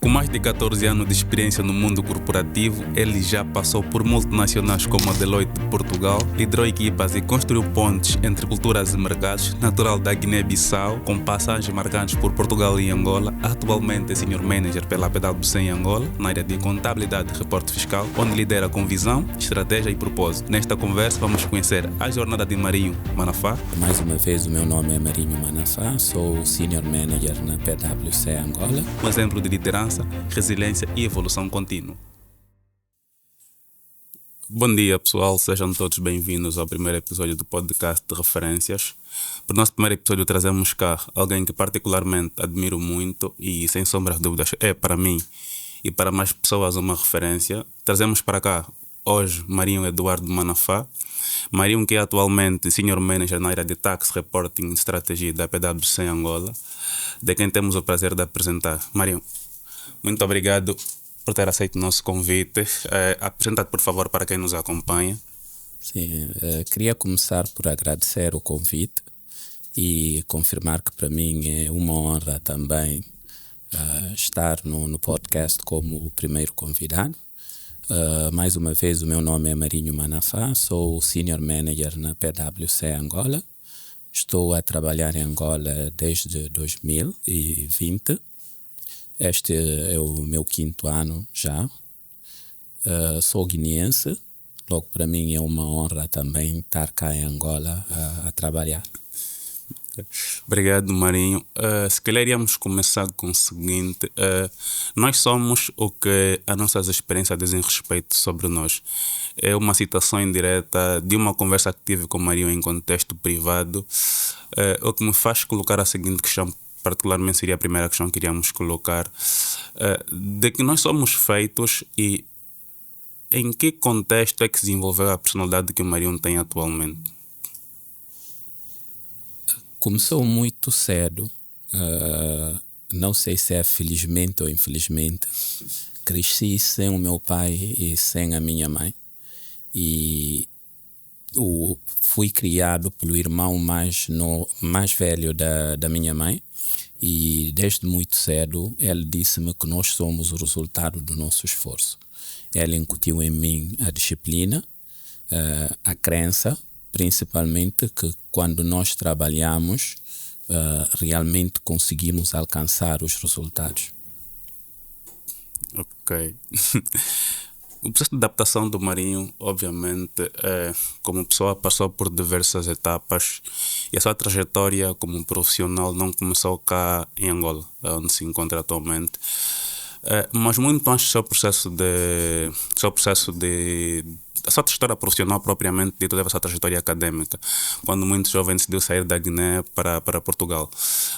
Com mais de 14 anos de experiência no mundo corporativo, ele já passou por multinacionais como a Deloitte de Portugal, liderou equipas e construiu pontes entre culturas e mercados, natural da Guiné-Bissau, com passagens marcantes por Portugal e Angola. Atualmente é Senior Manager pela PwC em Angola, na área de contabilidade e reporte fiscal, onde lidera com visão, estratégia e propósito. Nesta conversa vamos conhecer a jornada de Marinho Manafá. Mais uma vez, o meu nome é Marinho Manafá, sou Senior Manager na PwC Angola. Um exemplo de liderança, resiliência e evolução contínua. Bom dia, pessoal, sejam todos bem-vindos ao primeiro episódio do podcast de referências. Para o nosso primeiro episódio trazemos cá alguém que particularmente admiro muito e sem sombra de dúvidas é para mim e para mais pessoas uma referência. Trazemos para cá hoje Marinho Eduardo Manafá. Marinho, que é atualmente Senior Manager na área de Tax Reporting e Estratégia da PwC em Angola, de quem temos o prazer de apresentar. Marinho, muito obrigado por ter aceito o nosso convite. Apresenta-te, por favor, para quem nos acompanha. Sim, queria começar por agradecer o convite e confirmar que para mim é uma honra também estar no podcast como o primeiro convidado. Mais uma vez, o meu nome é Marinho Manafá, sou Senior Manager na PwC Angola. Estou a trabalhar em Angola desde 2020. Este é o meu 5º ano já. Sou guineense, logo para mim é uma honra também estar cá em Angola a trabalhar. Obrigado, Marinho. Se calhar iríamos começar com o seguinte. Nós somos o que as nossas experiências dizem respeito sobre nós. É uma citação indireta de uma conversa que tive com o Marinho em contexto privado, o que me faz colocar a seguinte questão. Particularmente seria a primeira questão que iríamos colocar, de que nós somos feitos e em que contexto é que se desenvolveu a personalidade que o Marinho tem atualmente? Começou muito cedo, não sei se é felizmente ou infelizmente, cresci sem o meu pai e sem a minha mãe e fui criado pelo irmão mais velho da minha mãe. E desde muito cedo ele disse-me que nós somos o resultado do nosso esforço. Ele incutiu em mim a disciplina, a crença, principalmente que quando nós trabalhamos realmente conseguimos alcançar os resultados. Ok. O processo de adaptação do Marinho, obviamente, como pessoa passou por diversas etapas e a sua trajetória como profissional não começou cá em Angola, onde se encontra atualmente, mas muito antes do seu processo de a sua história profissional propriamente dito, teve a sua trajetória acadêmica, quando muito jovem decidiu sair da Guiné para Portugal.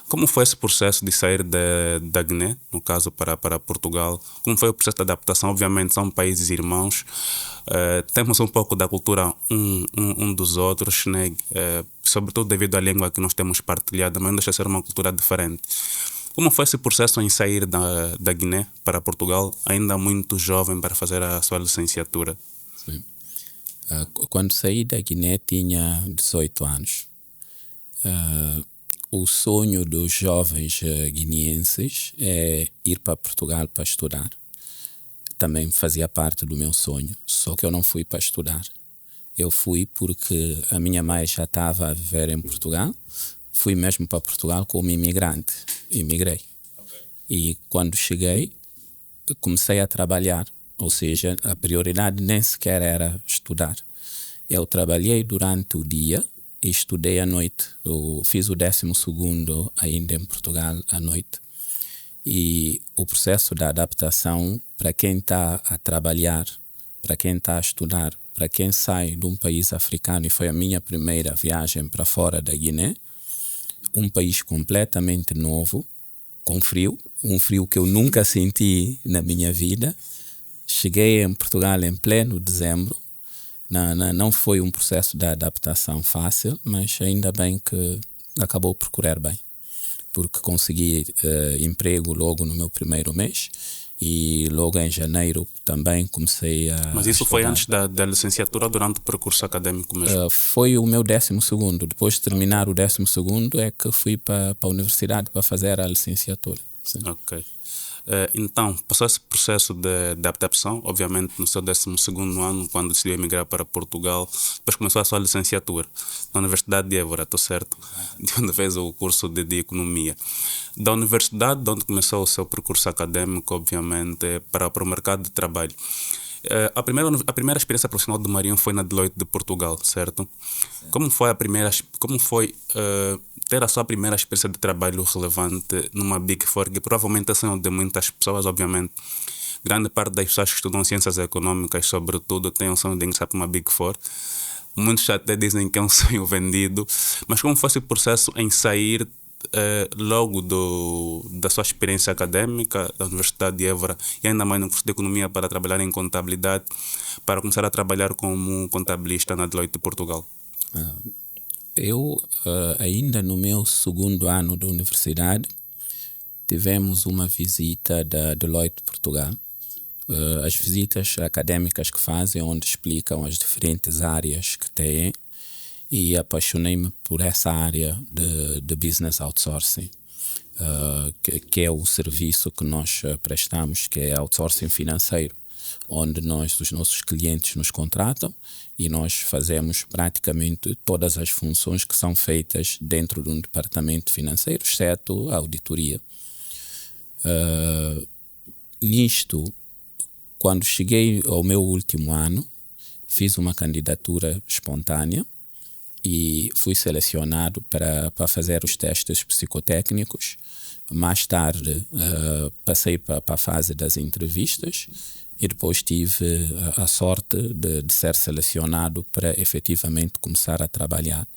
Como foi esse processo de sair da Guiné, no caso para Portugal? Como foi o processo de adaptação? Obviamente são países irmãos, temos um pouco da cultura um dos outros, né? Sobretudo devido à língua que nós temos partilhada, mas não deixa de ser uma cultura diferente. Como foi esse processo em sair da Guiné para Portugal, ainda muito jovem, para fazer a sua licenciatura? Sim. Quando saí da Guiné tinha 18 anos. O sonho dos jovens guineenses é ir para Portugal para estudar. Também fazia parte do meu sonho, só que eu não fui para estudar. Eu fui porque a minha mãe já estava a viver em Portugal. Fui mesmo para Portugal como imigrante. Imigrei. Okay. E quando cheguei, comecei a trabalhar. Ou seja, a prioridade nem sequer era estudar. Eu trabalhei durante o dia e estudei à noite. Eu fiz o 12º ainda em Portugal à noite. E o processo da adaptação, para quem está a trabalhar, para quem está a estudar, para quem sai de um país africano, e foi a minha primeira viagem para fora da Guiné, um país completamente novo, com frio, um frio que eu nunca senti na minha vida. Cheguei em Portugal em pleno dezembro. Não foi um processo de adaptação fácil, mas ainda bem que acabou por correr bem, porque consegui emprego logo no meu primeiro mês e logo em janeiro também comecei a... Mas isso foi antes da licenciatura ou durante o percurso acadêmico mesmo? Foi o meu 12º. Depois de terminar o 12º é que fui para a universidade para fazer a licenciatura. Sim. Ok. Então, passou esse processo de adaptação, obviamente no seu 12º ano, quando decidiu emigrar para Portugal, depois começou a sua licenciatura na Universidade de Évora, estou certo? De onde fez o curso de Economia. Da universidade, de onde começou o seu percurso acadêmico, obviamente, para o mercado de trabalho. A primeira experiência profissional de Marinho foi na Deloitte de Portugal, certo? Como foi ter a sua primeira experiência de trabalho relevante numa Big Four, que provavelmente é sonho de muitas pessoas, obviamente. Grande parte das pessoas que estudam ciências econômicas, sobretudo, tem um sonho de ingressar para uma Big Four. Muitos até dizem que é um sonho vendido, mas como foi esse processo em sair logo da sua experiência acadêmica da Universidade de Évora e ainda mais no curso de Economia para trabalhar em contabilidade, para começar a trabalhar como contabilista na Deloitte de Portugal? Eu, ainda no meu 2º ano da universidade, tivemos uma visita da Deloitte de Portugal. As visitas académicas que fazem, onde explicam as diferentes áreas que têm, e apaixonei-me por essa área de business outsourcing, que é o serviço que nós prestamos, que é outsourcing financeiro, onde os nossos clientes nos contratam e nós fazemos praticamente todas as funções que são feitas dentro de um departamento financeiro, exceto a auditoria. Nisto, quando cheguei ao meu último ano, fiz uma candidatura espontânea e fui selecionado para fazer os testes psicotécnicos. Mais tarde passei para a fase das entrevistas e depois tive a sorte de ser selecionado para efetivamente começar a trabalhar.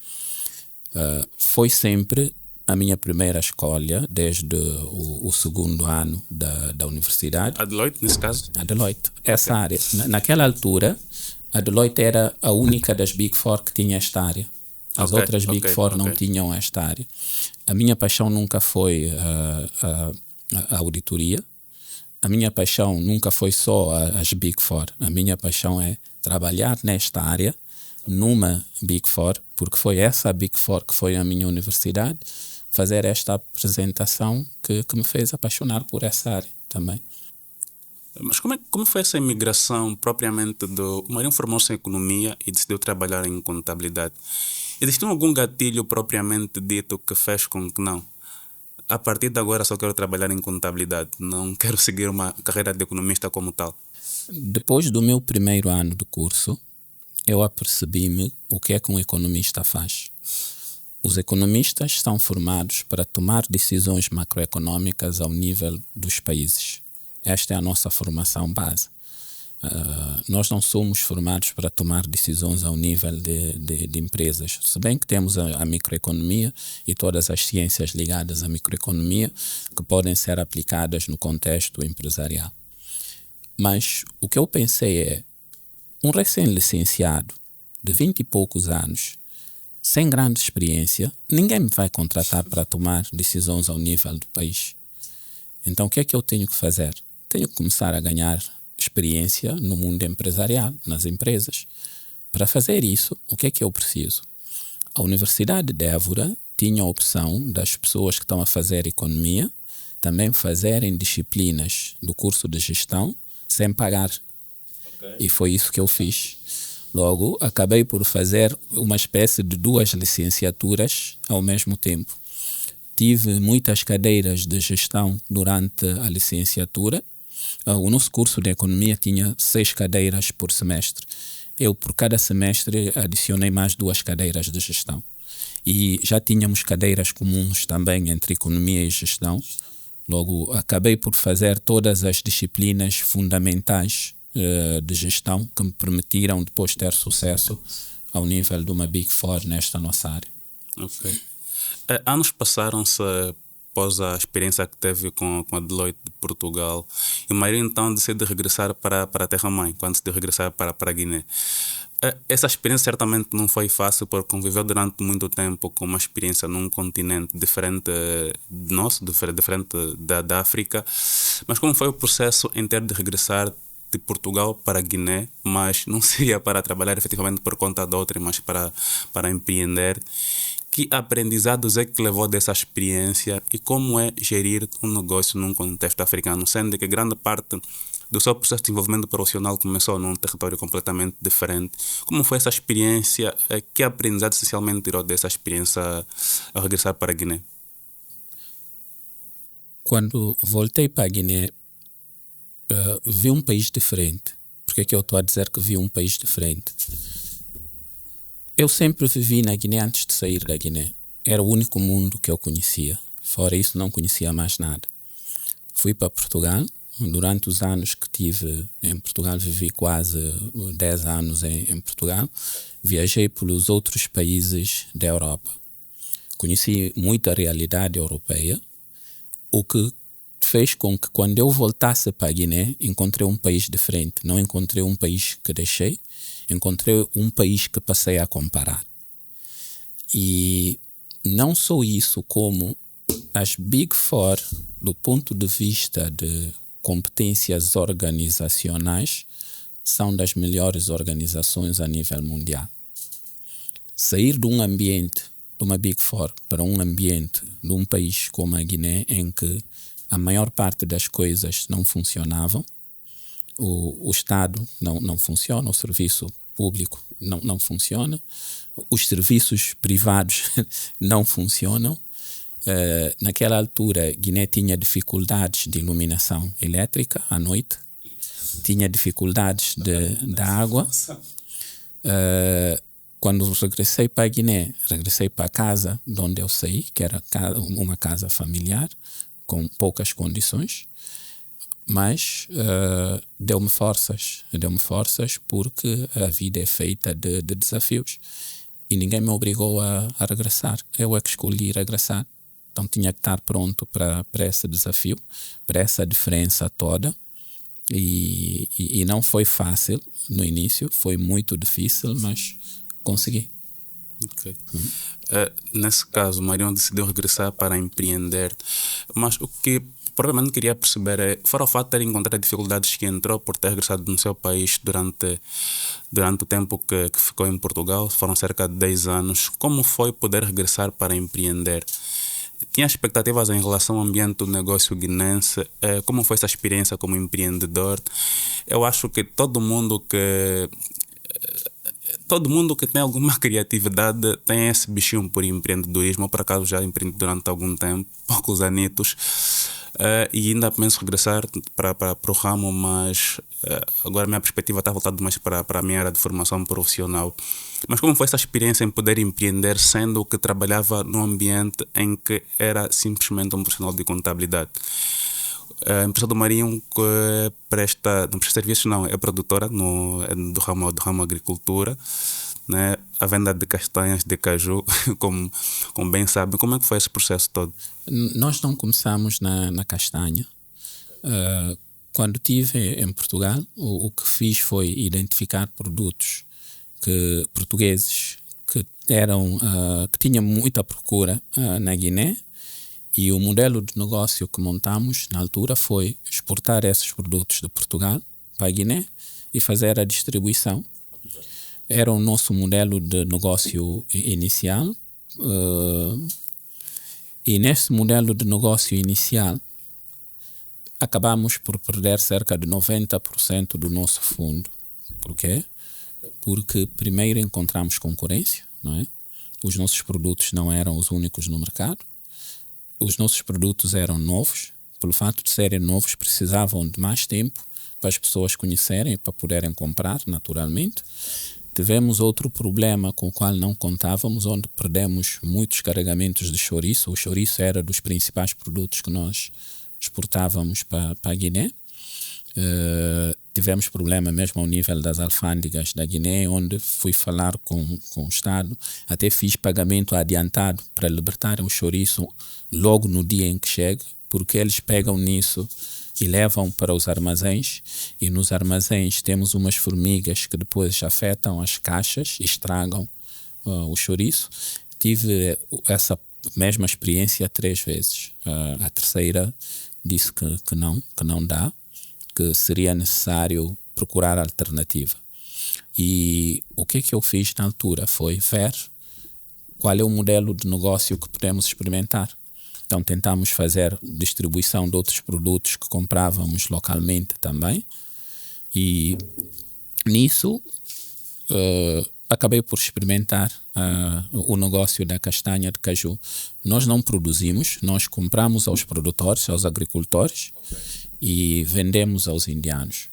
Foi sempre a minha primeira escolha desde o 2º ano da universidade. A Deloitte, nesse caso? A Deloitte, essa área. Naquela altura, a Deloitte era a única das Big Four que tinha esta área. As outras Big Four não tinham esta área. A minha paixão nunca foi a auditoria. A minha paixão nunca foi só as Big Four. A minha paixão é trabalhar nesta área, numa Big Four, porque foi essa Big Four que foi a minha universidade, fazer esta apresentação que me fez apaixonar por essa área também. Mas como foi essa imigração propriamente o Marinho formou-se em Economia e decidiu trabalhar em Contabilidade? Existiu algum gatilho propriamente dito que fez com que não? A partir de agora só quero trabalhar em Contabilidade, não quero seguir uma carreira de economista como tal. Depois do meu primeiro ano de curso, eu apercebi-me o que é que um economista faz. Os economistas são formados para tomar decisões macroeconômicas ao nível dos países. Esta é a nossa formação base. Nós não somos formados para tomar decisões ao nível de empresas. Se bem que temos a microeconomia e todas as ciências ligadas à microeconomia que podem ser aplicadas no contexto empresarial. Mas o que eu pensei é, um recém-licenciado de 20 e poucos anos, sem grande experiência, ninguém me vai contratar para tomar decisões ao nível do país. Então o que é que eu tenho que fazer? Tenho que começar a ganhar experiência no mundo empresarial, nas empresas. Para fazer isso, o que é que eu preciso? A Universidade de Évora tinha a opção das pessoas que estão a fazer economia também fazerem disciplinas do curso de gestão sem pagar. E foi isso que eu fiz. Logo, acabei por fazer uma espécie de 2 licenciaturas ao mesmo tempo. Tive muitas cadeiras de gestão durante a licenciatura. O nosso curso de economia tinha 6 cadeiras por semestre. Eu, por cada semestre, adicionei mais 2 cadeiras de gestão. E já tínhamos cadeiras comuns também entre economia e gestão. Logo, acabei por fazer todas as disciplinas fundamentais de gestão que me permitiram depois ter sucesso ao nível de uma Big Four nesta nossa área. Ok. Anos passaram-se após a experiência que teve com a Deloitte de Portugal e o Marinho então decide regressar para a terra-mãe, quando decidiu regressar para a Guiné. Essa experiência certamente não foi fácil, porque conviveu durante muito tempo com uma experiência num continente diferente do nosso, diferente da África. Mas como foi o processo em ter de regressar de Portugal para a Guiné, mas não seria para trabalhar efetivamente por conta de outra, mas para empreender? que aprendizados é que levou dessa experiência e como é gerir um negócio num contexto africano, sendo que grande parte do seu processo de desenvolvimento profissional começou num território completamente diferente. Como foi essa experiência? Que aprendizado essencialmente tirou dessa experiência ao regressar para a Guiné? Quando voltei para a Guiné, vi um país diferente. Por que é que eu estou a dizer que vi um país diferente? Eu sempre vivi na Guiné antes de sair da Guiné. Era o único mundo que eu conhecia. Fora isso, não conhecia mais nada. Fui para Portugal. Durante os anos que tive em Portugal, vivi quase 10 anos em Portugal. Viajei pelos outros países da Europa. Conheci muito a realidade europeia, o que fez com que quando eu voltasse para a Guiné, encontrei um país diferente. Não encontrei um país que deixei, encontrei um país que passei a comparar. E não só isso, como as Big Four, do ponto de vista de competências organizacionais, são das melhores organizações a nível mundial. Sair de um ambiente, de uma Big Four, para um ambiente de um país como a Guiné, em que a maior parte das coisas não funcionavam, o Estado não funciona, o serviço público não funciona, os serviços privados não funcionam. Naquela altura, Guiné tinha dificuldades de iluminação elétrica à noite, tinha dificuldades da água. Quando regressei para a Guiné, regressei para a casa de onde eu saí, que era uma casa familiar, com poucas condições, mas deu-me forças porque a vida é feita de desafios e ninguém me obrigou a regressar. Eu é que escolhi regressar. Então tinha que estar pronto para esse desafio, para essa diferença toda. E não foi fácil no início, foi muito difícil, mas consegui. Okay. Nesse caso, Marion decidiu regressar para empreender, mas o que provavelmente queria perceber é, fora o fato de ter encontrado dificuldades que entrou por ter regressado no seu país durante o tempo que ficou em Portugal, foram cerca de 10 anos, como foi poder regressar para empreender? Tinha expectativas em relação ao ambiente do negócio guinense? Como foi essa experiência como empreendedor? Eu acho que todo mundo que tem alguma criatividade tem esse bichinho por empreendedorismo. Eu, por acaso, já empreendi durante algum tempo, poucos anitos, e ainda penso regressar para o ramo, mas agora a minha perspectiva está voltada mais para a minha área de formação profissional. Mas como foi essa experiência em poder empreender, sendo que trabalhava num ambiente em que era simplesmente um profissional de contabilidade? A empresa do Marinho que não presta serviços, não, é produtora do ramo agricultura, né? A venda de castanhas, de caju, como bem sabem. Como é que foi esse processo todo? Nós não começamos na castanha. Quando estive em Portugal, o que fiz foi identificar produtos portugueses que tinham muita procura na Guiné. E o modelo de negócio que montamos na altura foi exportar esses produtos de Portugal para a Guiné e fazer a distribuição. Era o nosso modelo de negócio inicial. E nesse modelo de negócio inicial, acabamos por perder cerca de 90% do nosso fundo. Por quê? Porque primeiro encontramos concorrência, não é? Os nossos produtos não eram os únicos no mercado. Os nossos produtos eram novos. Pelo fato de serem novos, precisavam de mais tempo para as pessoas conhecerem, para poderem comprar, naturalmente. Tivemos outro problema com o qual não contávamos, onde perdemos muitos carregamentos de chouriço. O chouriço era dos principais produtos que nós exportávamos para a Guiné. Tivemos problema mesmo ao nível das alfândegas da Guiné, onde fui falar com o Estado, até fiz pagamento adiantado para libertarem o chouriço logo no dia em que chega, porque eles pegam nisso e levam para os armazéns, e nos armazéns temos umas formigas que depois afetam as caixas e estragam o chouriço. Tive essa mesma experiência 3 vezes. A terceira disse que não dá, que seria necessário procurar alternativa. E o que eu fiz na altura foi ver qual é o modelo de negócio que podemos experimentar. Então tentamos fazer distribuição de outros produtos que comprávamos localmente também, e nisso acabei por experimentar o negócio da castanha de caju. Nós não produzimos, nós compramos aos produtores, aos agricultores, e vendemos aos indianos.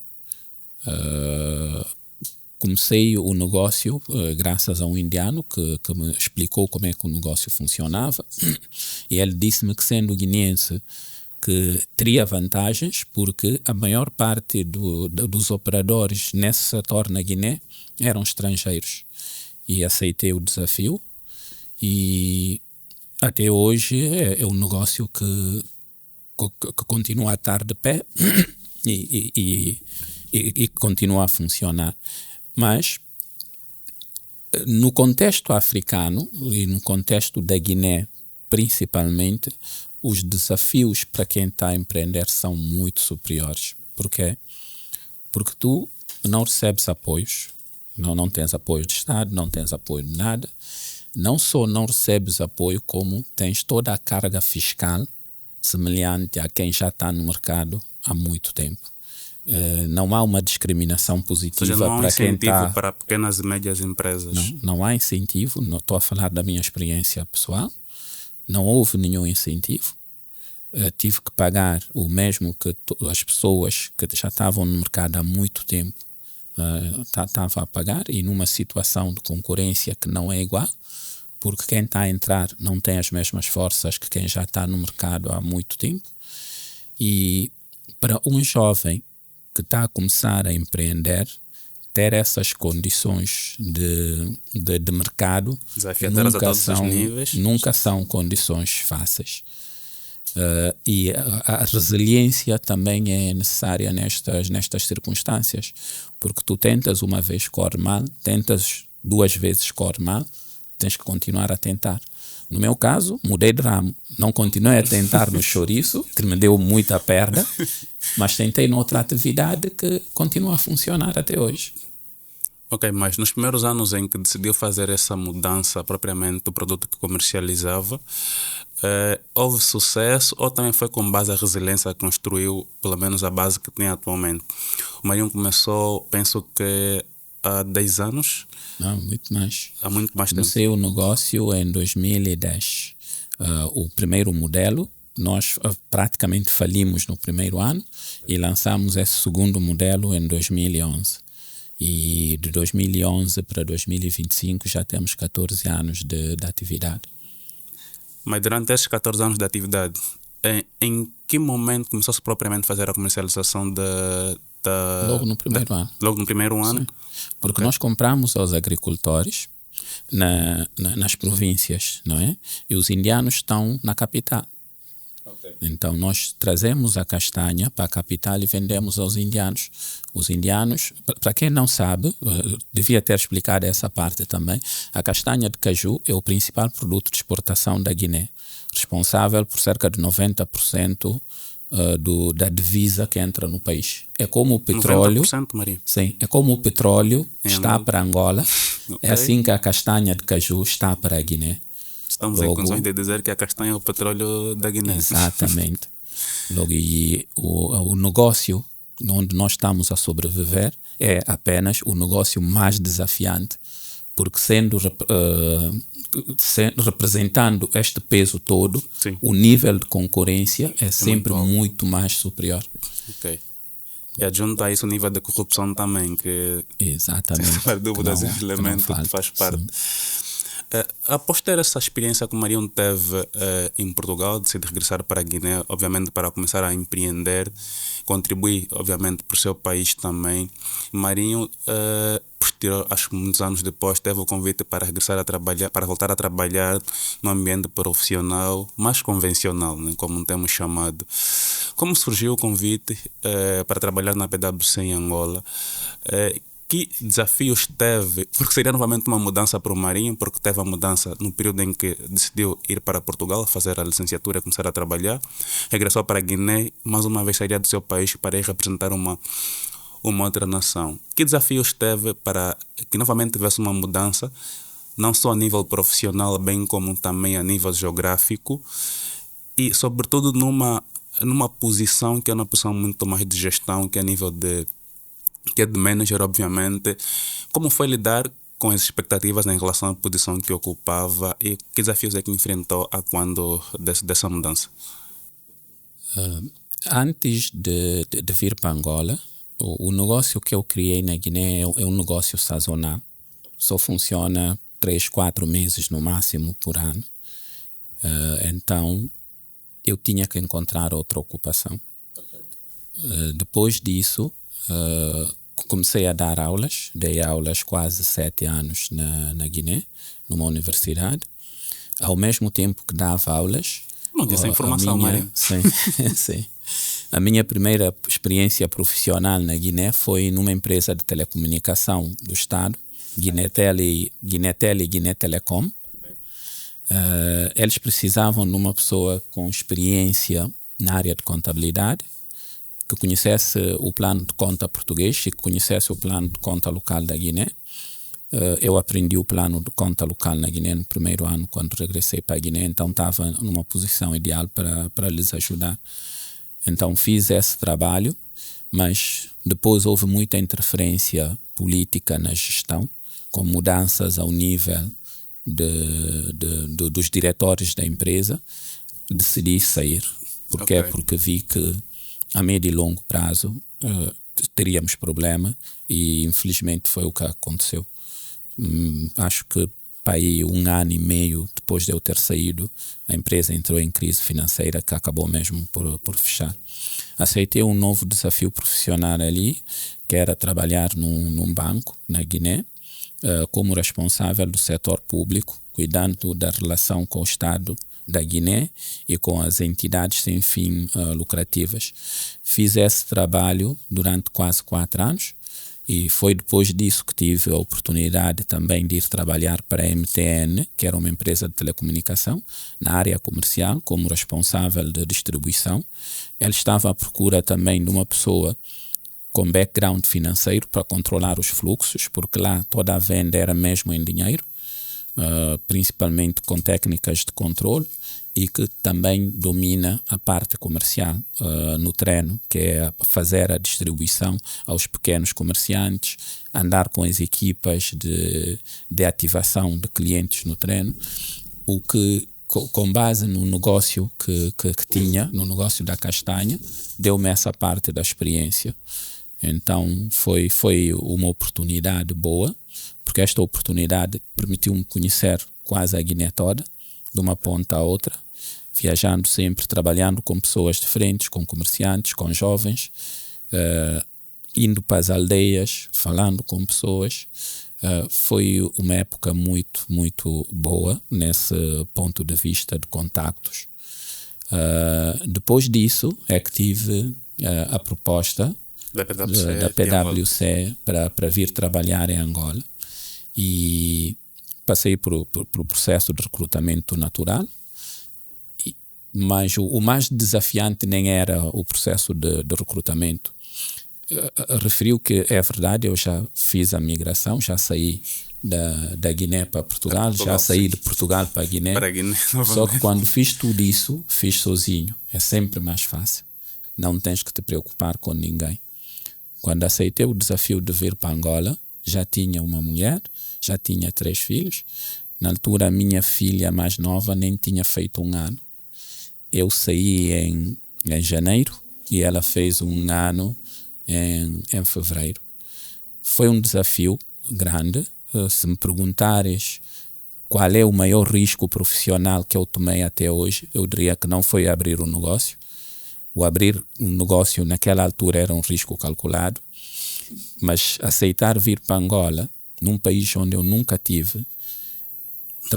Comecei o negócio graças a um indiano que me explicou como é que o negócio funcionava, e ele disse-me que, sendo guineense, que teria vantagens, porque a maior parte dos operadores nesse setor na Guiné eram estrangeiros. E aceitei o desafio, e até hoje é um negócio que continua a estar de pé e continua a funcionar. Mas no contexto africano e no contexto da Guiné principalmente, os desafios para quem está a empreender são muito superiores. Por quê? Porque tu não recebes apoios, não tens apoio de Estado, não tens apoio de nada. Não só não recebes apoio, como tens toda a carga fiscal semelhante a quem já está no mercado há muito tempo. Não há uma discriminação positiva. Ou seja, não há para quem está... para pequenas e médias empresas. Não há incentivo. Não estou a falar da minha experiência pessoal. Não houve nenhum incentivo. Tive que pagar o mesmo que as pessoas que já estavam no mercado há muito tempo estavam a pagar, e numa situação de concorrência que não é igual, porque quem está a entrar não tem as mesmas forças que quem já está no mercado há muito tempo. E para um jovem que está a começar a empreender, ter essas condições de mercado nunca são condições fáceis. E a resiliência também é necessária nestas circunstâncias, porque tu tentas uma vez, corre mal, tentas 2 vezes, corre mal, tens que continuar a tentar. No meu caso, mudei de ramo, não continuei a tentar no chouriço, que me deu muita perda, mas tentei noutra atividade que continua a funcionar até hoje. Ok, mas nos primeiros anos em que decidiu fazer essa mudança propriamente do produto que comercializava, houve sucesso, ou também foi com base a resiliência que construiu, pelo menos a base que tem atualmente? O Marinho começou, penso que há 10 anos? Não, muito mais. Há muito mais tempo. Comecei o negócio em 2010. O primeiro modelo, nós praticamente falimos no primeiro ano e lançamos esse segundo modelo em 2011. E de 2011 para 2025 já temos 14 anos de atividade. Mas durante esses 14 anos de atividade, em que momento começou-se propriamente a fazer a comercialização Logo no primeiro ano. Logo no primeiro ano? Sim. Porque nós compramos aos agricultores nas províncias, não é? E os indianos estão na capital. Okay. Então nós trazemos a castanha para a capital e vendemos aos indianos. Os indianos, para quem não sabe, devia ter explicado essa parte também, a castanha de caju é o principal produto de exportação da Guiné, responsável por cerca de 90% da divisa que entra no país. É como o petróleo. 90%, Maria? Sim, é como o petróleo está para Angola, okay. É assim que a castanha de caju está para a Guiné. Estamos em condições de dizer que a castanha é o petróleo da Guiné. Exatamente. Logo, e o negócio onde nós estamos a sobreviver é apenas o negócio mais desafiante, porque representando este peso todo, sim, o nível de concorrência é sempre muito mais superior. Ok. E adjunto a isso o nível de corrupção também, que... Exatamente. Sem dúvidas, esse elemento que faz parte. Após ter essa experiência que o Marinho teve em Portugal, decide regressar para a Guiné, obviamente para começar a empreender, contribuir, obviamente, para o seu país também. Marinho, posterior, acho que muitos anos depois, teve o convite para regressar a trabalhar, para voltar a trabalhar no ambiente profissional, mais convencional, né, como temos chamado. Como surgiu o convite para trabalhar na PwC em Angola? Que desafios teve? Porque seria novamente uma mudança para o Marinho, porque teve a mudança no período em que decidiu ir para Portugal, fazer a licenciatura e começar a trabalhar. Regressou para a Guiné, mais uma vez sairia do seu país para ir representar uma outra nação. Que desafios teve para que novamente tivesse uma mudança não só a nível profissional, bem como também a nível geográfico, e sobretudo numa posição que é uma posição muito mais de gestão, que é a nível que é de manager, obviamente. Como foi lidar com as expectativas em relação à posição que ocupava e que desafios é que enfrentou a quando dessa mudança? Antes de vir para Angola, o negócio que eu criei na Guiné é um negócio sazonal. Só funciona 3, 4 meses no máximo por ano. Então, eu tinha que encontrar outra ocupação. Depois disso, comecei a dar aulas. Dei aulas quase 7 anos na Guiné, numa universidade. Ao mesmo tempo que dava aulas... Não tinha essa informação, Mário. Sim, sim. A minha primeira experiência profissional na Guiné foi numa empresa de telecomunicação do Estado, Guinétel e Guiné Telecom. Eles precisavam de uma pessoa com experiência na área de contabilidade, que conhecesse o plano de conta português e que conhecesse o plano de conta local da Guiné. Eu aprendi o plano de conta local na Guiné no primeiro ano, quando regressei para a Guiné, então estava numa posição ideal para lhes ajudar. Então fiz esse trabalho, mas depois houve muita interferência política na gestão, com mudanças ao nível dos diretores da empresa. Decidi sair. Porquê? Porque vi que a médio e longo prazo teríamos problema e infelizmente foi o que aconteceu. Acho que para aí 1 ano e meio depois de eu ter saído, a empresa entrou em crise financeira que acabou mesmo por fechar. Aceitei um novo desafio profissional ali, que era trabalhar num banco na Guiné, como responsável do setor público, cuidando da relação com o Estado da Guiné e com as entidades sem fim lucrativas. Fiz esse trabalho durante quase 4 anos e foi depois disso que tive a oportunidade também de ir trabalhar para a MTN, que era uma empresa de telecomunicação, na área comercial, como responsável de distribuição. Ele estava à procura também de uma pessoa com background financeiro para controlar os fluxos, porque lá toda a venda era mesmo em dinheiro, principalmente com técnicas de controle, e que também domina a parte comercial no terreno, que é fazer a distribuição aos pequenos comerciantes, andar com as equipas de ativação de clientes no terreno, o que com base no negócio que tinha, no negócio da castanha, deu-me essa parte da experiência. Então foi uma oportunidade boa, porque esta oportunidade permitiu-me conhecer quase a Guiné toda, de uma ponta a outra, viajando sempre, trabalhando com pessoas diferentes, com comerciantes, com jovens, indo para as aldeias, falando com pessoas. Foi uma época muito, muito boa nesse ponto de vista de contactos. Depois disso é que tive a proposta da PwC para vir trabalhar em Angola, e passei por o processo de recrutamento natural, mas o mais desafiante nem era o processo de recrutamento. Referiu que é verdade, eu já fiz a migração, já saí da Guiné para Portugal, já saí de Portugal para a Guiné, só que quando fiz tudo isso, fiz sozinho. É sempre mais fácil, não tens que te preocupar com ninguém. Quando aceitei o desafio de vir para Angola, já tinha uma mulher, já tinha 3 filhos. Na altura, a minha filha mais nova nem tinha feito 1 ano. Eu saí em janeiro e ela fez 1 ano em fevereiro. Foi um desafio grande. Se me perguntares qual é o maior risco profissional que eu tomei até hoje, eu diria que não foi abrir um negócio. O abrir um negócio naquela altura era um risco calculado, mas aceitar vir para Angola, num país onde eu nunca tive,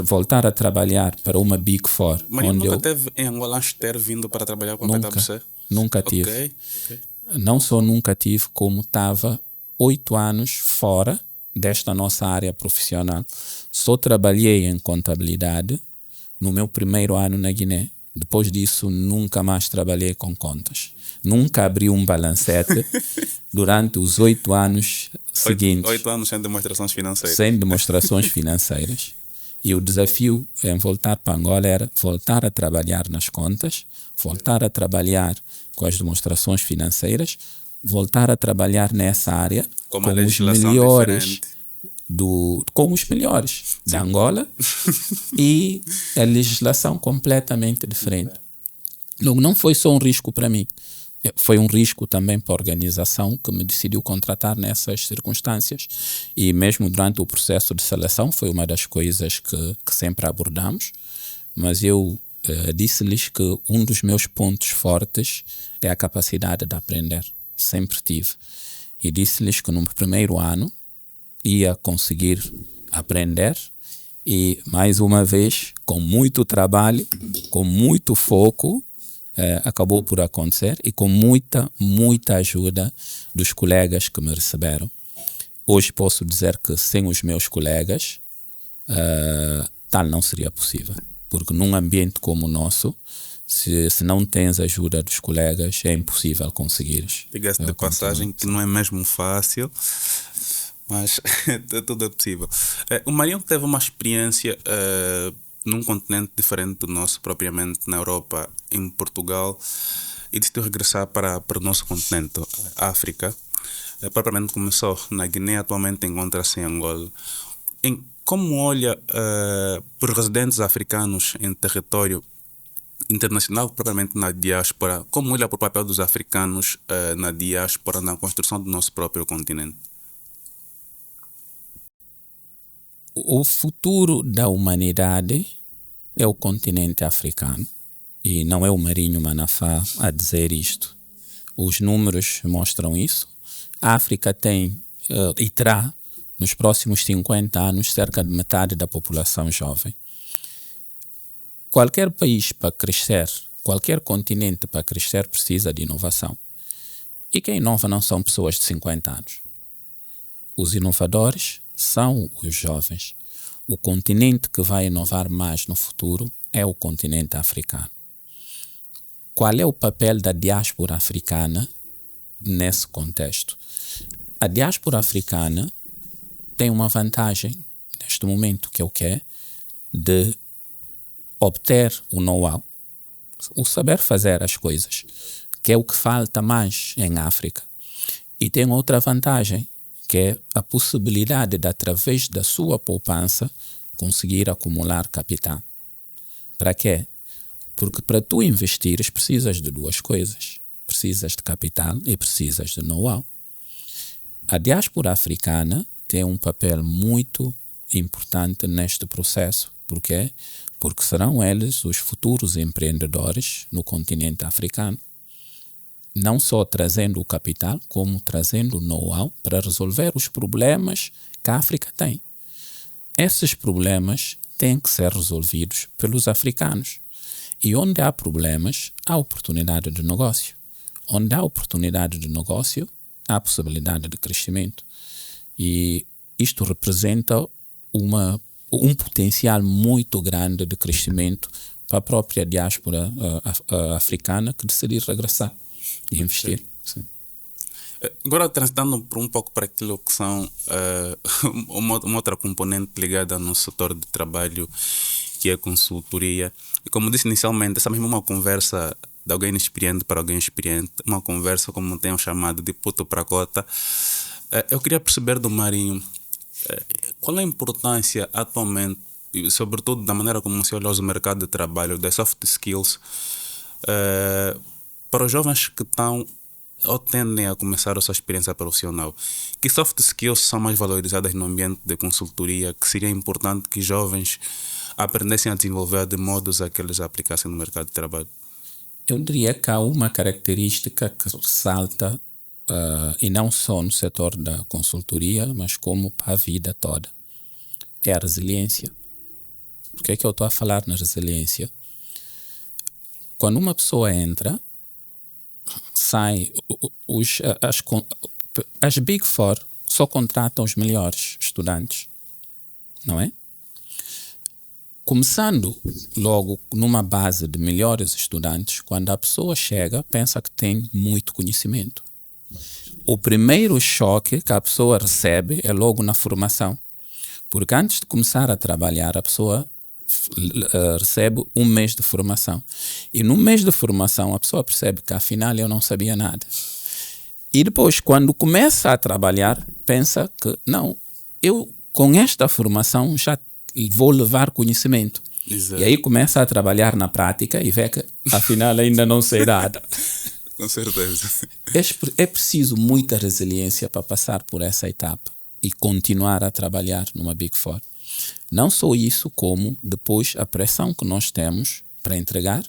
voltar a trabalhar para uma Big Four. Maria, nunca teve em Angola antes de ter vindo para trabalhar com a PwC? Nunca tive. Okay. Não só nunca tive, como estava 8 anos fora desta nossa área profissional. Só trabalhei em contabilidade no meu primeiro ano na Guiné. Depois disso, nunca mais trabalhei com contas. Nunca abri um balancete durante os 8 anos seguintes. 8 anos sem demonstrações financeiras. Sem demonstrações financeiras. E o desafio em voltar para Angola era voltar a trabalhar nas contas, voltar a trabalhar com as demonstrações financeiras, voltar a trabalhar nessa área Com com uma os legislação melhores diferente. com os melhores da Angola e a legislação completamente diferente. Não foi só um risco para mim, foi um risco também para a organização que me decidiu contratar nessas circunstâncias, e mesmo durante o processo de seleção foi uma das coisas que sempre abordamos, mas eu disse-lhes que um dos meus pontos fortes é a capacidade de aprender, sempre tive, e disse-lhes que no primeiro ano ia conseguir aprender e, mais uma vez, com muito trabalho, com muito foco, acabou por acontecer, e com muita ajuda dos colegas que me receberam. Hoje posso dizer que sem os meus colegas tal não seria possível, porque num ambiente como o nosso, se não tens a ajuda dos colegas, é impossível conseguires. Diga-se de passagem que não é mesmo fácil, mas tudo é possível. O Marião teve uma experiência num continente diferente do nosso, propriamente na Europa, em Portugal, e decidiu regressar para o nosso continente, a África. Propriamente começou na Guiné, atualmente encontra-se em Angola. Como olha para os residentes africanos em território internacional, propriamente na diáspora, como olha para o papel dos africanos na diáspora, na construção do nosso próprio continente? O futuro da humanidade é o continente africano, e não é o Marinho Manafá a dizer isto. Os números mostram isso. A África tem e terá nos próximos 50 anos cerca de metade da população jovem. Qualquer país para crescer, qualquer continente para crescer precisa de inovação. E quem inova não são pessoas de 50 anos. Os inovadores são os jovens. O continente que vai inovar mais no futuro é o continente africano. Qual é o papel da diáspora africana nesse contexto? A diáspora africana tem uma vantagem neste momento, que é o quê? De obter o know-how, o saber fazer as coisas, que é o que falta mais em África. E tem outra vantagem, que é a possibilidade de, através da sua poupança, conseguir acumular capital. Para quê? Porque para tu investires precisas de duas coisas. Precisas de capital e precisas de know-how. A diáspora africana tem um papel muito importante neste processo. Por quê? Porque serão eles os futuros empreendedores no continente africano. Não só trazendo o capital, como trazendo o know-how para resolver os problemas que a África tem. Esses problemas têm que ser resolvidos pelos africanos. E onde há problemas, há oportunidade de negócio. Onde há oportunidade de negócio, há possibilidade de crescimento. E isto representa um potencial muito grande de crescimento para a própria diáspora africana que decidir regressar e investir. Sim. Agora, transitando por um pouco para aquilo que são uma outra componente ligada no setor de trabalho, que é a consultoria. E como disse inicialmente, essa mesma é uma conversa de alguém inexperiente para alguém experiente, uma conversa, como tenho chamado, de puto para cota. Eu queria perceber do Marinho qual é a importância atualmente, e sobretudo da maneira como se olha o mercado de trabalho, das soft skills, para os jovens que estão ou tendem a começar a sua experiência profissional. Que soft skills são mais valorizadas no ambiente de consultoria, que seria importante que jovens aprendessem a desenvolver de modos a que eles aplicassem no mercado de trabalho? Eu diria que há uma característica que ressalta, e não só no setor da consultoria, mas como para a vida toda. É a resiliência. Por que é que eu estou a falar na resiliência? Quando uma pessoa entra, sai, as Big Four só contratam os melhores estudantes, não é? Começando logo numa base de melhores estudantes, quando a pessoa chega, pensa que tem muito conhecimento. O primeiro choque que a pessoa recebe é logo na formação, Porque antes de começar a trabalhar, a pessoa recebe um mês de formação. E no mês de formação, a pessoa percebe que afinal eu não sabia nada. E depois, quando começa a trabalhar, pensa que não, eu com esta formação já vou levar conhecimento. Exato. E aí começa a trabalhar na prática e vê que afinal ainda não sei nada. Com certeza. É preciso muita resiliência para passar por essa etapa e continuar a trabalhar numa Big Four. Não só isso, como depois a pressão que nós temos para entregar,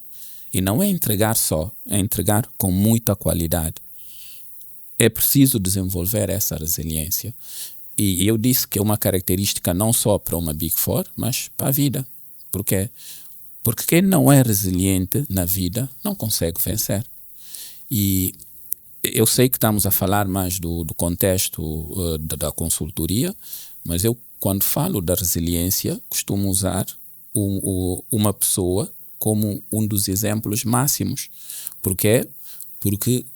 e não é entregar só, é entregar com muita qualidade. É preciso desenvolver essa resiliência. E eu disse que é uma característica não só para uma Big Four, mas para a vida. Por quê? Porque quem não é resiliente na vida não consegue vencer. E eu sei que estamos a falar mais do contexto da consultoria, mas eu, quando falo da resiliência, costumo usar uma pessoa como um dos exemplos máximos. Por quê? Porque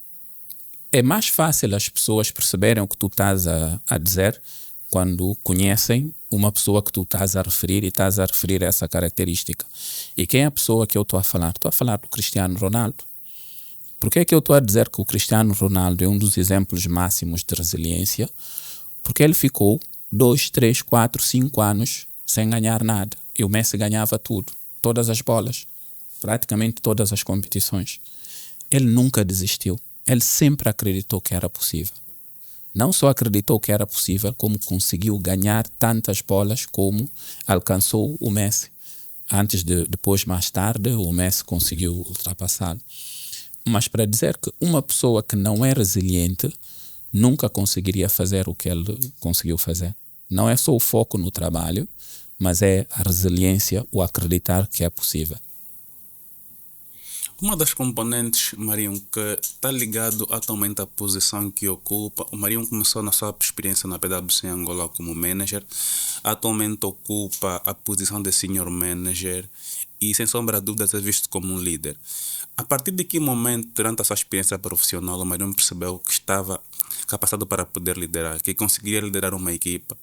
é mais fácil as pessoas perceberem o que tu estás a dizer quando conhecem uma pessoa que tu estás a referir e estás a referir essa característica. E quem é a pessoa que eu estou a falar? Estou a falar do Cristiano Ronaldo. Por que é que eu estou a dizer que o Cristiano Ronaldo é um dos exemplos máximos de resiliência? Porque ele ficou 2, 3, 4, 5 anos sem ganhar nada. E o Messi ganhava tudo, todas as bolas, praticamente todas as competições. Ele nunca desistiu. Ele sempre acreditou que era possível. Não só acreditou que era possível, como conseguiu ganhar tantas bolas como alcançou o Messi. Depois, mais tarde, o Messi conseguiu ultrapassá-lo. Mas para dizer que uma pessoa que não é resiliente nunca conseguiria fazer o que ele conseguiu fazer. Não é só o foco no trabalho, mas é a resiliência, o acreditar que é possível. Uma das componentes, Marion, que está ligado atualmente à posição que ocupa, o Marion começou na sua experiência na PwC em Angola como manager, atualmente ocupa a posição de senior manager e, sem sombra de dúvidas, é visto como um líder. A partir de que momento, durante a sua experiência profissional, o Marion percebeu que estava capacitado para poder liderar, que conseguiria liderar uma equipa?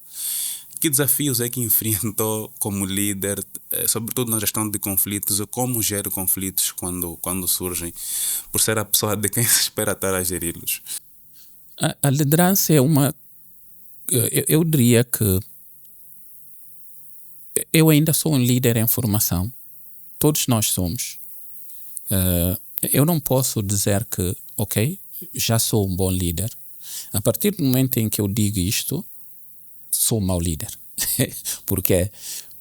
Que desafios é que enfrentou como líder, sobretudo na gestão de conflitos, ou como gera conflitos quando surgem, por ser a pessoa de quem se espera estar a geri-los? A liderança é uma... Eu diria que eu ainda sou um líder em formação. Todos nós somos. Eu não posso dizer que, ok, já sou um bom líder. A partir do momento em que eu digo isto, sou um mau líder. Por quê?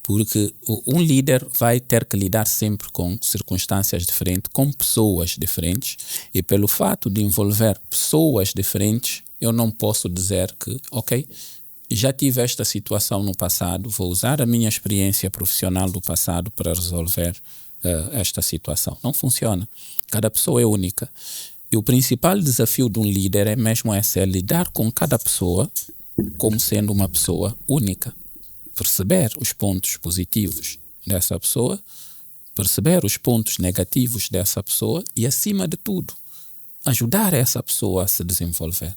Porque um líder vai ter que lidar sempre com circunstâncias diferentes, com pessoas diferentes, e pelo fato de envolver pessoas diferentes, eu não posso dizer que, ok, já tive esta situação no passado, vou usar a minha experiência profissional do passado para resolver esta situação. Não funciona. Cada pessoa é única. E o principal desafio de um líder é mesmo esse, é lidar com cada pessoa como sendo uma pessoa única. Perceber os pontos positivos dessa pessoa, perceber os pontos negativos dessa pessoa e, acima de tudo, ajudar essa pessoa a se desenvolver.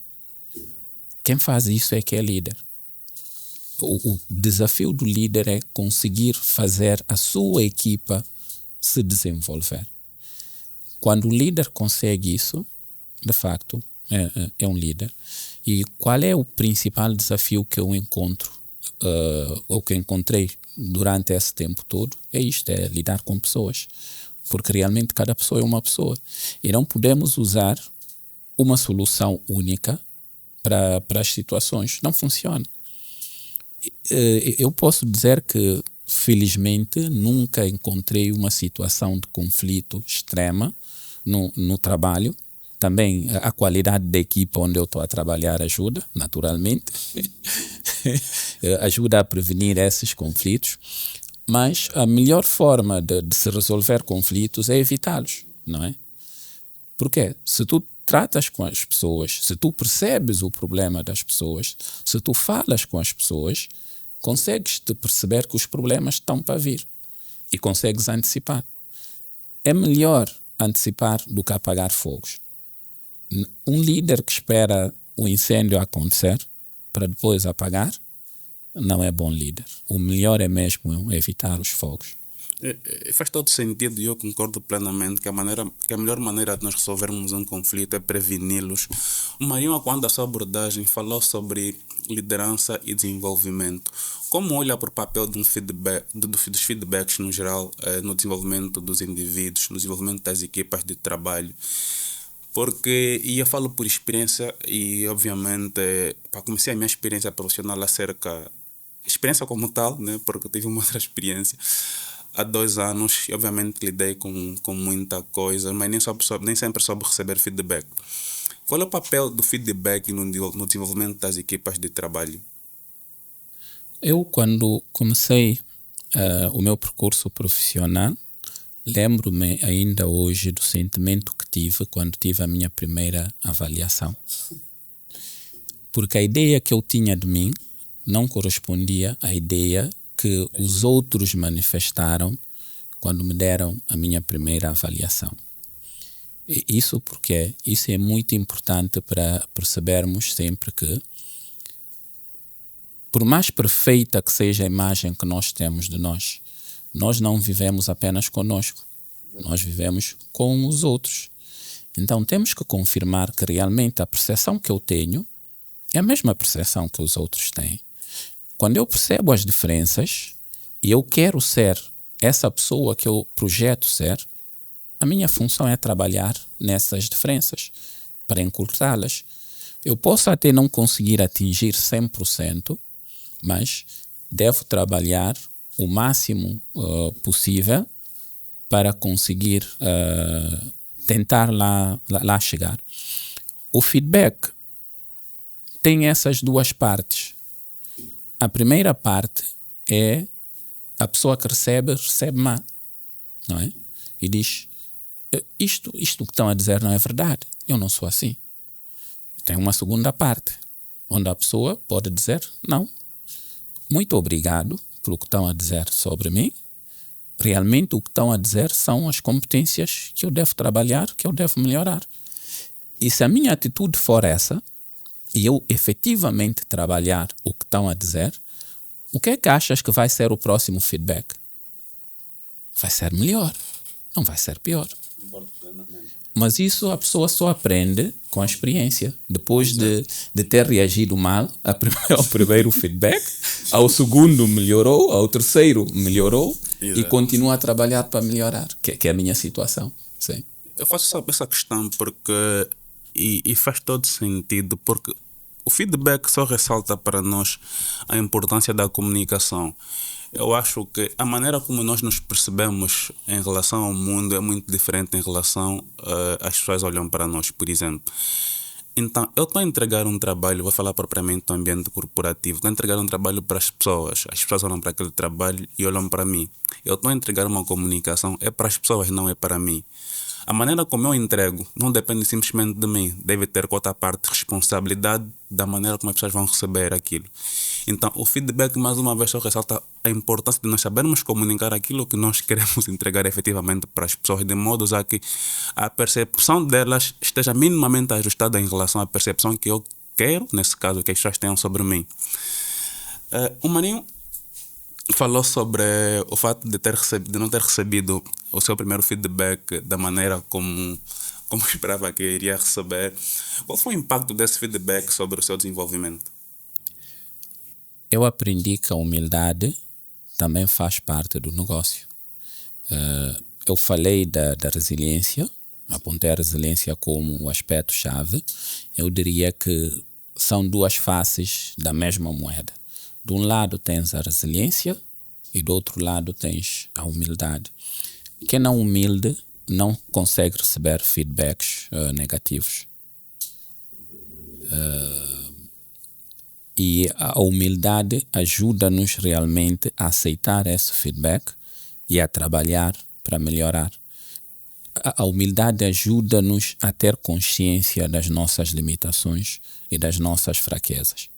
Quem faz isso é que é líder. O desafio do líder é conseguir fazer a sua equipa se desenvolver. Quando o líder consegue isso, de facto, é um líder. E qual é o principal desafio que eu encontro, ou que encontrei durante esse tempo todo? É isto, é lidar com pessoas. Porque realmente cada pessoa é uma pessoa. E não podemos usar uma solução única para as situações. Não funciona. Eu posso dizer que, felizmente, nunca encontrei uma situação de conflito extrema no trabalho. Também a qualidade da equipa onde eu estou a trabalhar ajuda, naturalmente. Ajuda a prevenir esses conflitos. Mas a melhor forma de se resolver conflitos é evitá-los, não é? Porque se tu tratas com as pessoas, se tu percebes o problema das pessoas, se tu falas com as pessoas, consegues-te perceber que os problemas estão para vir e consegues antecipar. É melhor antecipar do que apagar fogos. Um líder que espera o incêndio acontecer para depois apagar, não é bom líder. O melhor é mesmo evitar os fogos. Faz todo sentido e eu concordo plenamente que a melhor maneira de nós resolvermos um conflito é preveni-los. O Marinho, quando a sua abordagem, falou sobre liderança e desenvolvimento. Como olha para o papel de dos feedbacks no geral no desenvolvimento dos indivíduos, no desenvolvimento das equipas de trabalho? Porque, e eu falo por experiência e obviamente, para começar a minha experiência profissional experiência como tal, né, porque eu tive uma outra experiência há 2 anos e obviamente lidei com muita coisa, mas nem sempre soube receber feedback. Qual é o papel do feedback no desenvolvimento das equipas de trabalho? Eu, quando comecei o meu percurso profissional, lembro-me ainda hoje do sentimento que tive quando tive a minha primeira avaliação. Porque a ideia que eu tinha de mim não correspondia à ideia que os outros manifestaram quando me deram a minha primeira avaliação. E isso porque isso é muito importante para percebermos sempre que, por mais perfeita que seja a imagem que nós temos de nós não vivemos apenas conosco, nós vivemos com os outros. Então temos que confirmar que realmente a percepção que eu tenho é a mesma percepção que os outros têm. Quando eu percebo as diferenças e eu quero ser essa pessoa que eu projeto ser, a minha função é trabalhar nessas diferenças, para encurtá-las. Eu posso até não conseguir atingir 100%, mas devo trabalhar o máximo possível para conseguir tentar lá chegar. O feedback tem essas 2 partes. A primeira parte é a pessoa que recebe mal, não é? E diz, isto que estão a dizer não é verdade, eu não sou assim. Tem uma segunda parte, onde a pessoa pode dizer, não, muito obrigado pelo que estão a dizer sobre mim, realmente o que estão a dizer são as competências que eu devo trabalhar, que eu devo melhorar. E se a minha atitude for essa, e eu efetivamente trabalhar o que estão a dizer, o que é que achas que vai ser o próximo feedback? Vai ser melhor, não vai ser pior. Mas isso a pessoa só aprende com a experiência. Depois de ter reagido mal ao primeiro feedback, ao segundo melhorou, ao terceiro melhorou. Exato. E continua a trabalhar para melhorar, que é a minha situação. Sim. Eu faço essa questão porque e faz todo sentido, porque o feedback só ressalta para nós a importância da comunicação. Eu acho que a maneira como nós nos percebemos em relação ao mundo é muito diferente em relação às pessoas olham para nós, por exemplo. Então, eu estou a entregar um trabalho, vou falar propriamente do ambiente corporativo, estou a entregar um trabalho para as pessoas olham para aquele trabalho e olham para mim. Eu estou a entregar uma comunicação, é para as pessoas, não é para mim. A maneira como eu entrego não depende simplesmente de mim, deve ter outra parte de responsabilidade da maneira como as pessoas vão receber aquilo. Então, o feedback, mais uma vez, só ressalta a importância de nós sabermos comunicar aquilo que nós queremos entregar efetivamente para as pessoas, de modo a que a percepção delas esteja minimamente ajustada em relação à percepção que eu quero, nesse caso, que as pessoas tenham sobre mim. O Marinho falou sobre o fato de não ter recebido o seu primeiro feedback da maneira como esperava que iria receber. Qual foi o impacto desse feedback sobre o seu desenvolvimento? Eu aprendi que a humildade também faz parte do negócio. Eu falei da resiliência, apontei a resiliência como o aspecto-chave. Eu diria que são 2 faces da mesma moeda. De um lado tens a resiliência e do outro lado tens a humildade. Quem não é humilde não consegue receber feedbacks negativos. E a humildade ajuda-nos realmente a aceitar esse feedback e a trabalhar para melhorar. A humildade ajuda-nos a ter consciência das nossas limitações e das nossas fraquezas.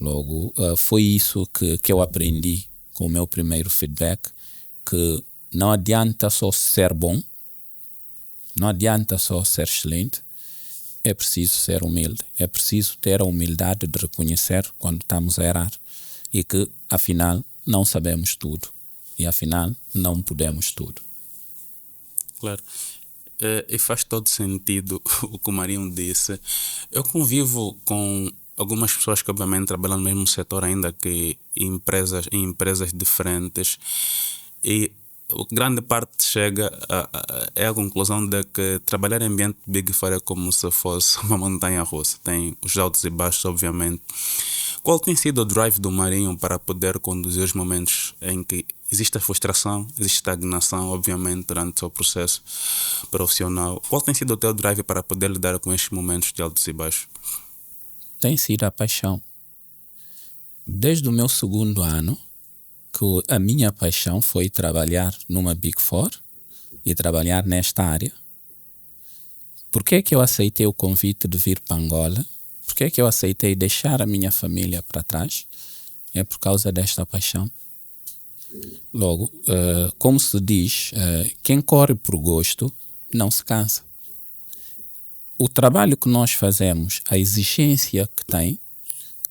Logo, foi isso que eu aprendi com o meu primeiro feedback, que não adianta só ser bom, não adianta só ser excelente, é preciso ser humilde, é preciso ter a humildade de reconhecer quando estamos a errar e que afinal não sabemos tudo e afinal não podemos tudo. Claro. E faz todo sentido o que o Marinho disse. Eu convivo com algumas pessoas que obviamente trabalham no mesmo setor, ainda que em empresas diferentes, e grande parte chega é a conclusão de que trabalhar em ambiente Big Four é como se fosse uma montanha russa. Tem os altos e baixos, obviamente. Qual tem sido o drive do Marinho para poder conduzir os momentos em que existe a frustração, existe estagnação, obviamente, durante o seu processo profissional? Qual tem sido o teu drive para poder lidar com estes momentos de altos e baixos? Tem sido a paixão. Desde o meu segundo ano, que a minha paixão foi trabalhar numa Big Four e trabalhar nesta área. Por que é que eu aceitei o convite de vir para Angola? Por que é que eu aceitei deixar a minha família para trás? É por causa desta paixão. Logo, como se diz, quem corre por gosto não se cansa. O trabalho que nós fazemos, a exigência que tem,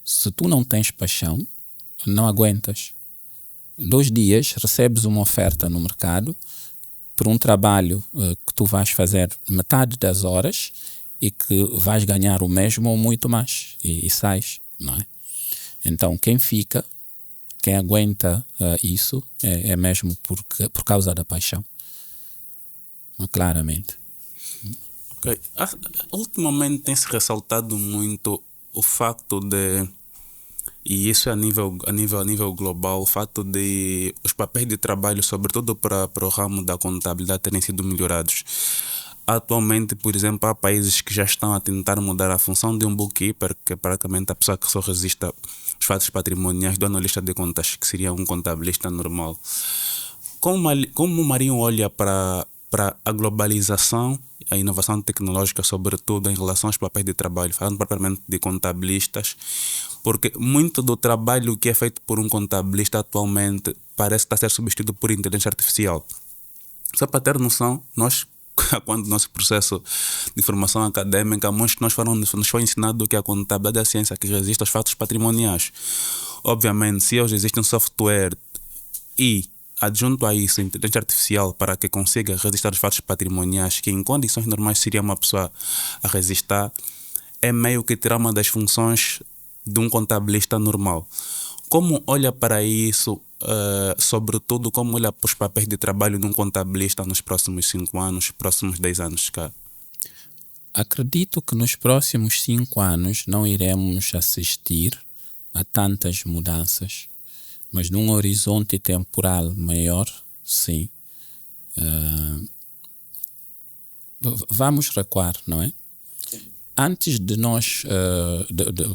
se tu não tens paixão, não aguentas. 2 dias recebes uma oferta no mercado por um trabalho que tu vais fazer metade das horas e que vais ganhar o mesmo ou muito mais e sais, não é? Então quem fica, quem aguenta isso é mesmo por causa da paixão, claramente. Okay. Ultimamente tem-se ressaltado muito o facto de, e isso é a nível global, o facto de os papéis de trabalho, sobretudo para o ramo da contabilidade, terem sido melhorados. Atualmente, por exemplo, há países que já estão a tentar mudar a função de um bookkeeper, que é praticamente a pessoa que só registra os fatos patrimoniais, do analista de contas, que seria um contabilista normal. Como o Marinho olha para a globalização, a inovação tecnológica, sobretudo em relação aos papéis de trabalho, falando propriamente de contabilistas, porque muito do trabalho que é feito por um contabilista atualmente parece estar a ser substituído por inteligência artificial. Só para ter noção, nós, quando nosso processo de formação acadêmica, muitos de nós nos foi ensinado que a contabilidade é a ciência que resiste aos fatos patrimoniais. Obviamente, se hoje existe um software e adjunto a isso a inteligência artificial para que consiga registrar os fatos patrimoniais, que em condições normais seria uma pessoa a registrar, é meio que tirar uma das funções de um contabilista normal. Como olha para isso, sobretudo como olha para os papéis de trabalho de um contabilista nos próximos 5 anos, próximos 10 anos, cara? Acredito que nos próximos 5 anos não iremos assistir a tantas mudanças, mas num horizonte temporal maior, sim. Vamos recuar, não é? Antes de nós,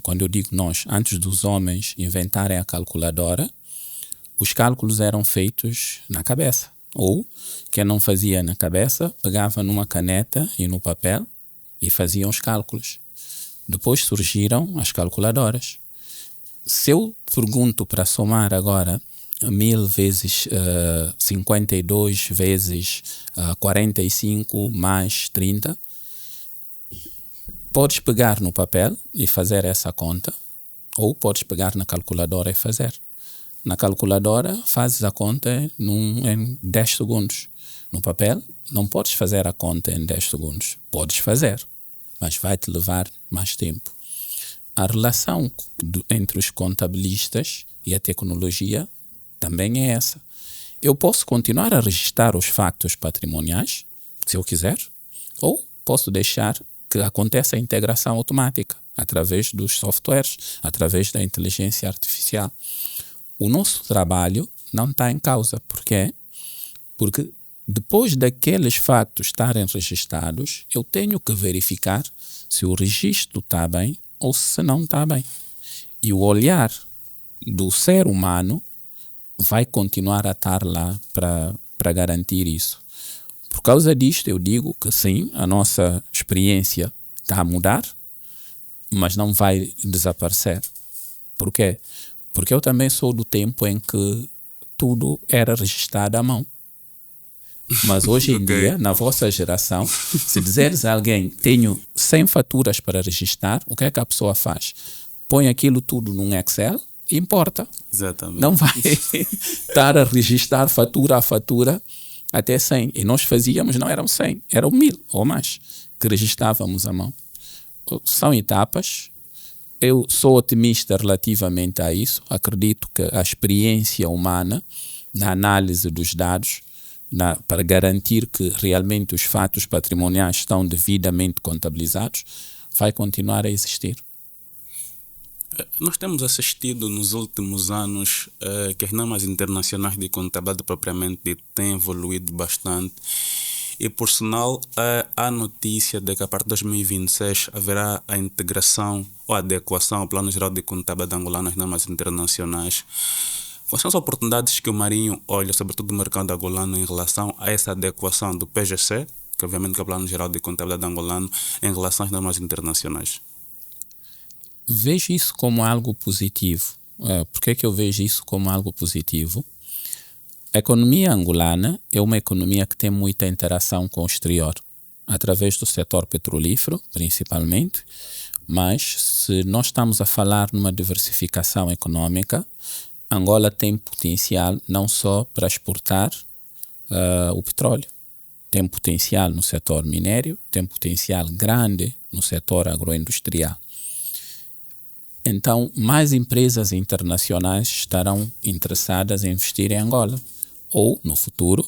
quando eu digo nós, antes dos homens inventarem a calculadora, os cálculos eram feitos na cabeça. Ou, quem não fazia na cabeça, pegava numa caneta e no papel e faziam os cálculos. Depois surgiram as calculadoras. Se eu pergunto para somar agora 1000 vezes 52 vezes 45 mais 30, podes pegar no papel e fazer essa conta, ou podes pegar na calculadora e fazer. Na calculadora fazes a conta em 10 segundos. No papel não podes fazer a conta em 10 segundos. Podes fazer, mas vai te levar mais tempo. A relação entre os contabilistas e a tecnologia também é essa. Eu posso continuar a registrar os factos patrimoniais, se eu quiser, ou posso deixar que aconteça a integração automática através dos softwares, através da inteligência artificial. O nosso trabalho não está em causa. Por quê? Porque depois daqueles factos estarem registrados, eu tenho que verificar se o registro está bem ou se não está bem. E o olhar do ser humano vai continuar a estar lá para garantir isso. Por causa disto, eu digo que sim, a nossa experiência está a mudar, mas não vai desaparecer. Por quê? Porque eu também sou do tempo em que tudo era registrado à mão. Mas hoje em dia, na vossa geração, se dizeres a alguém, tenho 100 faturas para registrar, o que é que a pessoa faz? Põe aquilo tudo num Excel importa. Exatamente. Não vai estar a registrar fatura a fatura até 100. E nós fazíamos, não eram 100, eram 1000 ou mais que registrávamos à mão. São etapas. Eu sou otimista relativamente a isso. Acredito que a experiência humana na análise dos dados, para garantir que realmente os fatos patrimoniais estão devidamente contabilizados, vai continuar a existir. Nós temos assistido nos últimos anos que as normas internacionais de contabilidade propriamente dita têm evoluído bastante. E, por sinal, há notícia de que a partir de 2026 haverá a integração ou adequação ao Plano Geral de Contabilidade angolano às normas internacionais. Quais são as oportunidades que o Marinho olha, sobretudo do mercado angolano, em relação a essa adequação do PGC, que obviamente é o Plano Geral de Contabilidade angolano, em relação às normas internacionais? Vejo isso como algo positivo. Por que eu vejo isso como algo positivo? A economia angolana é uma economia que tem muita interação com o exterior, através do setor petrolífero, principalmente, mas se nós estamos a falar numa diversificação econômica, Angola tem potencial não só para exportar o petróleo, tem potencial no setor minério, tem potencial grande no setor agroindustrial. Então, mais empresas internacionais estarão interessadas em investir em Angola. Ou, no futuro,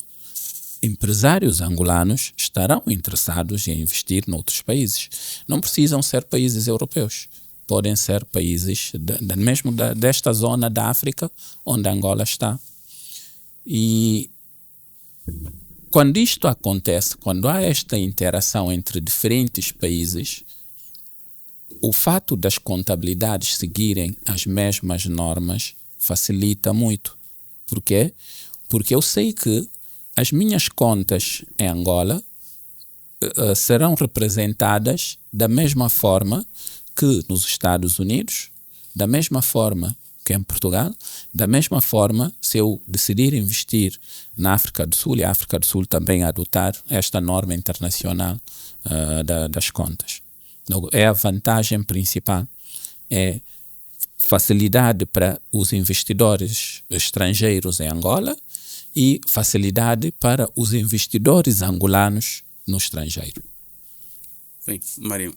empresários angolanos estarão interessados em investir noutros países. Não precisam ser países europeus. Podem ser países mesmo desta zona da África, onde Angola está. E quando isto acontece, quando há esta interação entre diferentes países, o fato das contabilidades seguirem as mesmas normas facilita muito. Por quê? Porque eu sei que as minhas contas em Angola serão representadas da mesma forma que nos Estados Unidos, da mesma forma que em Portugal, da mesma forma se eu decidir investir na África do Sul, e a África do Sul também adotar esta norma internacional das contas. É a vantagem principal, é facilidade para os investidores estrangeiros em Angola e facilidade para os investidores angolanos no estrangeiro. Bem, Marinho,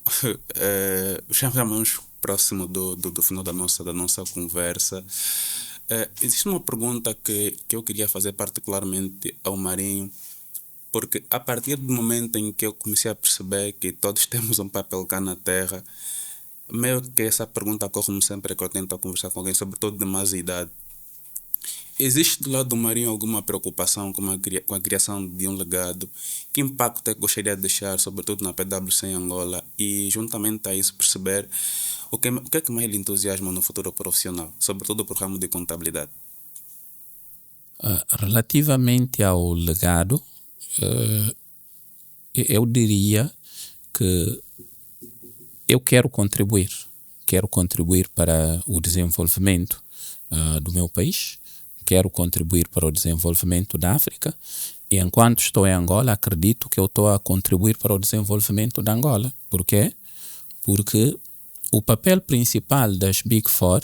já estamos próximo do final da nossa conversa. Existe uma pergunta que eu queria fazer particularmente ao Marinho, porque a partir do momento em que eu comecei a perceber que todos temos um papel cá na Terra, meio que essa pergunta ocorre-me sempre que eu tento conversar com alguém, sobretudo de mais idade. Existe do lado do Marinho alguma preocupação com a criação de um legado? Que impacto é que gostaria de deixar, sobretudo na PwC em Angola? E, juntamente a isso, perceber o que é que mais lhe entusiasma no futuro profissional, sobretudo para o ramo de contabilidade? Relativamente ao legado, eu diria que eu quero contribuir para o desenvolvimento do meu país, quero contribuir para o desenvolvimento da África, e enquanto estou em Angola acredito que eu estou a contribuir para o desenvolvimento da Angola. Por quê? Porque o papel principal das Big Four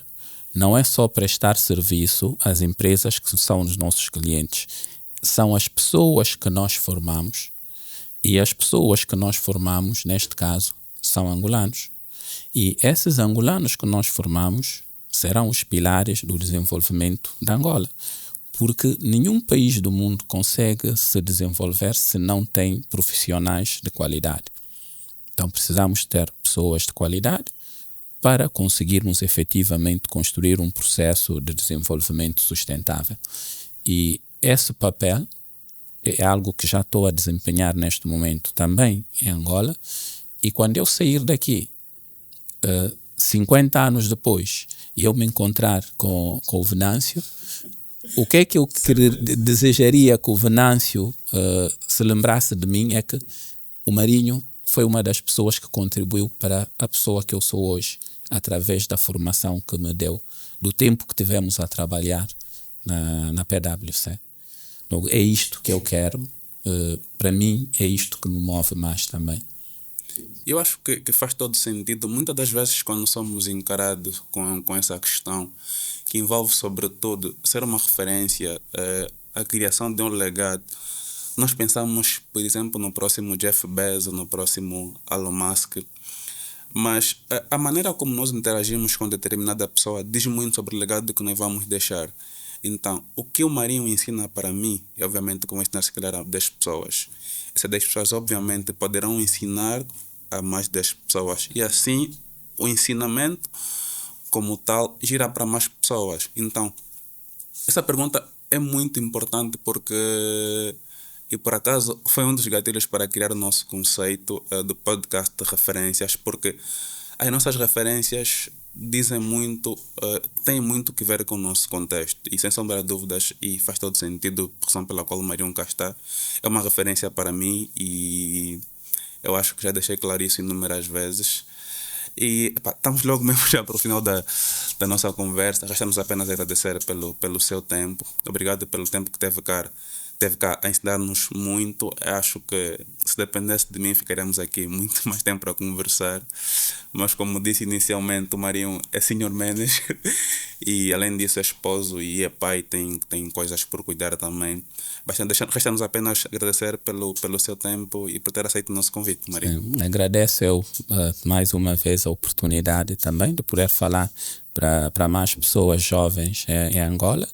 não é só prestar serviço às empresas que são os nossos clientes, são as pessoas que nós formamos, e as pessoas que nós formamos, neste caso, são angolanos. E esses angolanos que nós formamos serão os pilares do desenvolvimento da Angola, porque nenhum país do mundo consegue se desenvolver se não tem profissionais de qualidade. Então precisamos ter pessoas de qualidade para conseguirmos efetivamente construir um processo de desenvolvimento sustentável. E esse papel é algo que já estou a desempenhar neste momento também em Angola, e quando eu sair daqui, 50 anos depois, e eu me encontrar com o Venâncio, o que é que eu desejaria que o Venâncio se lembrasse de mim é que o Marinho foi uma das pessoas que contribuiu para a pessoa que eu sou hoje, através da formação que me deu, do tempo que tivemos a trabalhar na PwC. Então, é isto que eu quero, para mim é isto que me move mais também. Eu acho que faz todo sentido. Muitas das vezes, quando somos encarados com essa questão, que envolve, sobretudo, ser uma referência, a criação de um legado, nós pensamos, por exemplo, no próximo Jeff Bezos, no próximo Elon Musk, mas a maneira como nós interagimos com determinada pessoa diz muito sobre o legado que nós vamos deixar. Então, o que o Marinho ensina para mim, e obviamente que vou ensinar se calhar a 10 pessoas, essas 10 pessoas obviamente poderão ensinar a mais 10 pessoas. E assim, o ensinamento como tal gira para mais pessoas. Então, essa pergunta é muito importante porque, e por acaso, foi um dos gatilhos para criar o nosso conceito do podcast de referências, porque as nossas referências dizem muito, têm muito que ver com o nosso contexto. E sem sombra de dúvidas, e faz todo sentido, a razão pela qual o Marion cá está, é uma referência para mim e eu acho que já deixei claro isso inúmeras vezes. E epá, estamos logo mesmo já para o final da nossa conversa. Resta-nos apenas agradecer pelo seu tempo. Obrigado pelo tempo que teve cá a ensinar-nos muito. Acho que se dependesse de mim, ficaríamos aqui muito mais tempo para conversar. Mas, como disse inicialmente, o Marinho é senior manager e, além disso, é esposo e é pai, tem coisas por cuidar também. Resta-nos apenas agradecer pelo seu tempo e por ter aceito o nosso convite, Marinho. Sim, agradeço eu mais uma vez a oportunidade também de poder falar para mais pessoas jovens em Angola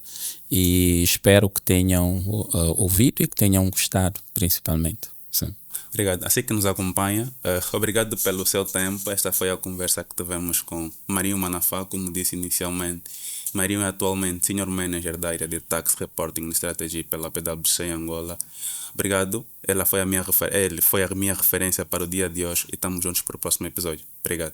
e espero que tenham ouvido e que tenham gostado, principalmente. Sim. Obrigado. Assim que nos acompanha, obrigado pelo seu tempo. Esta foi a conversa que tivemos com Marinho Manafá, como disse inicialmente. Marinho é atualmente Senior Manager da área de Tax Reporting e Strategy pela PwC em Angola. Obrigado. Ele foi a minha referência para o dia de hoje e estamos juntos para o próximo episódio. Obrigado.